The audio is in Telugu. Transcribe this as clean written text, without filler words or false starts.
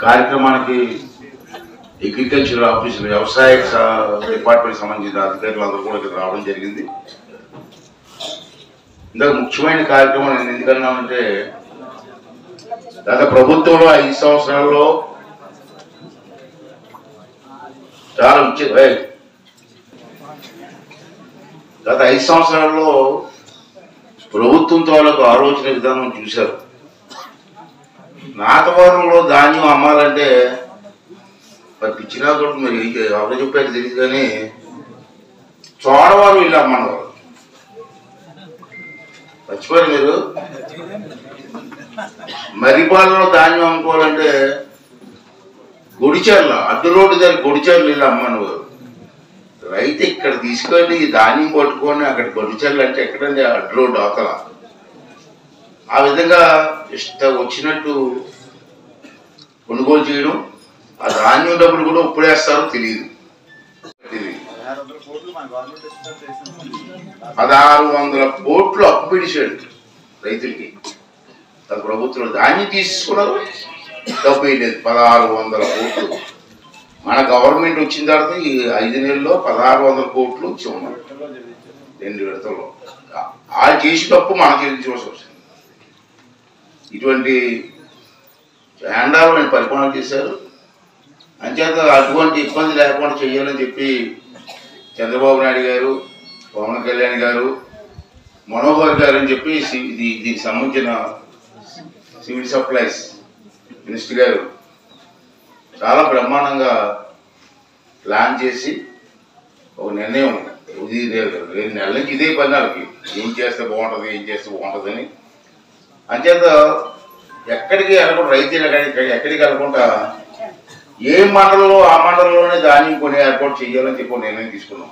కార్యక్రమానికి అగ్రికల్చర్ ఆఫీసులు వ్యవసాయ డిపార్ట్మెంట్ సంబంధించిన అధికారులు అందరూ కూడా ఇక్కడ రావడం జరిగింది. ఇందాక ముఖ్యమైన కార్యక్రమం నేను ఎందుకన్నానంటే గత ప్రభుత్వంలో 5 సంవత్సరాల్లో చాలా గత 5 సంవత్సరాల్లో ప్రభుత్వంతో వాళ్ళకు ఆలోచన విధానం చూశారు. నాతవరంలో ధాన్యం అమ్మాలంటే మరి పిచ్చినా కూడా మరి ఎవరు చెప్పారు తెలియదు, కానీ చోడవారు వీళ్ళు అమ్మన్నారు. మర్చిపోయారు మీరు? మరిపాలలో ధాన్యం అమ్ముకోవాలంటే గుడిచెర్ల అడ్డు రోడ్డు దగ్గర గుడిచెర్లు వీళ్ళు అమ్మన్నారు. రైతు ఇక్కడ తీసుకొని ధాన్యం పట్టుకొని అక్కడ గుడిచెర్లు అంటే ఎక్కడండి? అడ్డు రోడ్డు అవతల. ఆ విధంగా ఇష్టం వచ్చినట్టు కొనుగోలు చేయడం, ఆ ధాన్యం డబ్బులు కూడా ఇప్పుడేస్తారో తెలియదు. 1600 కోట్లు అప్పు పిడిచాడు రైతులకి. ప్రభుత్వం ధాన్యం తీసుకున్నారు, డబ్బు వేయలేదు. 1600 కోట్లు. మన గవర్నమెంట్ వచ్చిన తర్వాత ఈ 5 నెలల్లో 1600 కోట్లు ఇచ్చి ఉన్నారు 2 విడతల్లో. వాళ్ళు చేసి తప్పు మనం చెల్లించవలసి వస్తుంది. ఇటువంటి హ్యాండాలను పరిపాలన చేశారు. అంచేత అటువంటి ఇబ్బంది లేకుండా చేయాలని చెప్పి చంద్రబాబు నాయుడు గారు, పవన్ కళ్యాణ్ గారు, మనోహర్ గారు అని చెప్పి దీనికి సంబంధించిన సివిల్ సప్లైస్ మినిస్టర్ గారు చాలా బ్రహ్మాండంగా ప్లాన్ చేసి ఒక నిర్ణయం 2 నెలల నుంచి ఇదే పని వాళ్ళకి, ఏం చేస్తే బాగుంటుంది, ఏం చేస్తే బాగుంటుందని. అంచేత ఎక్కడికి వెళ్ళకుండా రైతులు ఎక్కడికి వెళ్ళకుండా ఏ మండలంలో ఆ మండలంలోనే ధాన్యం కొని ఏర్పాటు చేయాలని చెప్పి నిర్ణయం తీసుకున్నాం.